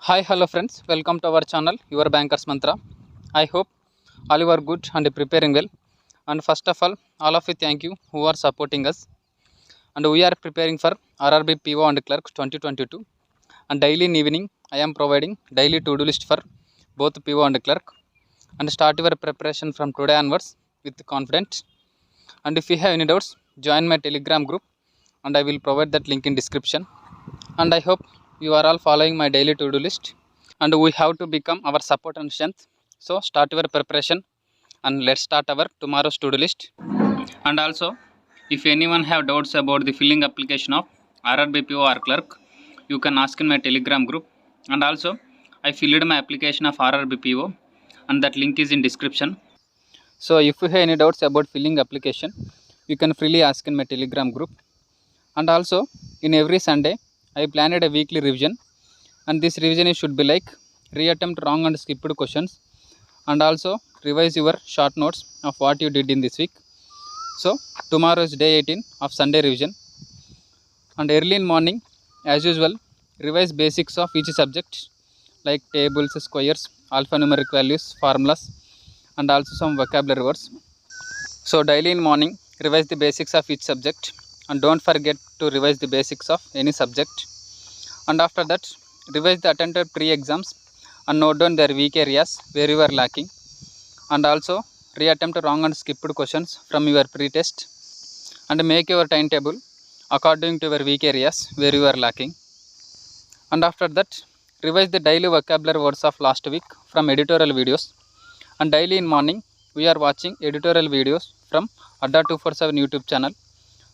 Hi, hello friends. Welcome to our channel, Your Bankers Mantra. I hope all you are good and preparing well. And first of all of you thank you who are supporting us. And we are preparing for RRB PO and Clerk 2022. And daily in evening, I am providing daily to-do list for both PO and Clerk. And start your preparation from today onwards with confidence. And if you have any doubts, join my Telegram group. And I will provide that link in description. And I hope you are all following my daily to-do list. And we have to become our support and strength. So start your preparation and let's start our tomorrow's to-do list. And also, if anyone have doubts about the filling application of RRB PO or clerk, you can ask in my Telegram group. And also, I filled my application of RRB PO and that link is in description. So if you have any doubts about filling application, you can freely ask in my Telegram group. And also, in every Sunday, I planned a weekly revision, and this revision should be like reattempt wrong and skipped questions, and also revise your short notes of what you did in this week. So tomorrow is day 18 of Sunday revision, and early in morning, as usual, revise basics of each subject like tables, squares, alphanumeric values, formulas, and also some vocabulary words. So daily in morning, revise the basics of each subject, and don't forget to revise the basics of any subject. And after that, revise the attended pre-exams and note down their weak areas where you are lacking, and also reattempt wrong and skipped questions from your pre-test, and make your timetable according to your weak areas where you are lacking. And after that, revise the daily vocabulary words of last week from editorial videos, and daily in morning we are watching editorial videos from Adda 247 YouTube channel.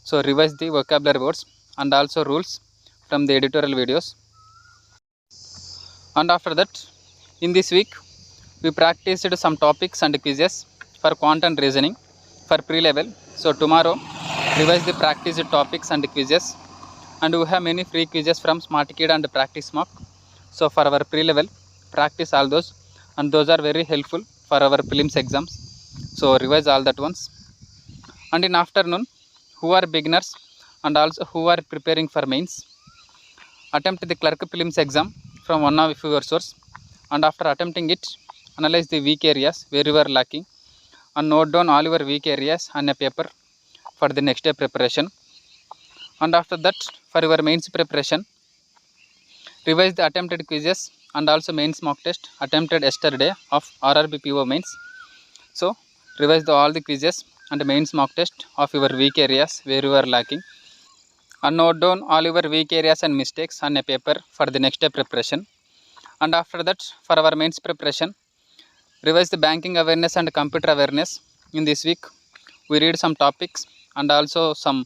So revise the vocabulary words and also rules from the editorial videos. And after that, in this week we practiced some topics and quizzes for quant and reasoning for pre-level. So tomorrow revise the practiced topics and quizzes, and we have many free quizzes from Smart Kid and Practice Mock. So for our pre-level, practice all those, and those are very helpful for our prelims exams. So revise all that ones. And in afternoon, who are beginners and also who are preparing for mains, attempt the clerk prelims exam from one of your source, and after attempting it, analyze the weak areas where you are lacking, and note down all your weak areas on a paper for the next day preparation. And after that, for your mains preparation, revise the attempted quizzes and also mains mock test attempted yesterday of RRB PO mains. So revise all the quizzes and mains mock test of your weak areas where you are lacking, and note down all your weak areas and mistakes on a paper for the next day preparation. And after that, for our mains preparation, revise the banking awareness and computer awareness. In this week, we read some topics and also some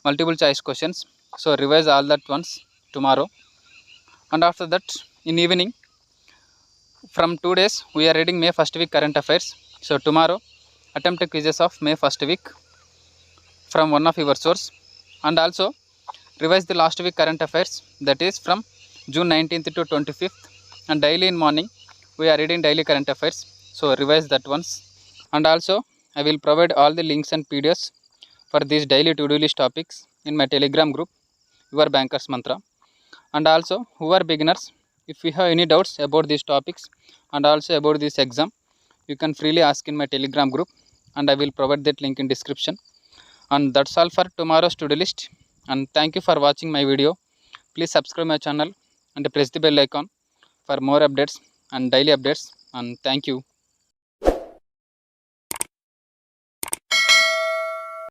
multiple choice questions. So revise all that once tomorrow. And after that, in evening, from 2 days, we are reading May 1st week current affairs. So tomorrow, attempt quizzes of May 1st week from one of your source, and also revise the last week current affairs, that is from June 19th to 25th. And daily in morning, we are reading daily current affairs. So revise that once. And also, I will provide all the links and PDFs for these daily to-do list topics in my Telegram group, Your Bankers Mantra. And also, who are beginners, if you have any doubts about these topics and also about this exam, you can freely ask in my Telegram group, and I will provide that link in description. And that's all for tomorrow's to-do list. And thank you for watching my video. Please subscribe my channel and press the bell icon for more updates and daily updates. And thank you.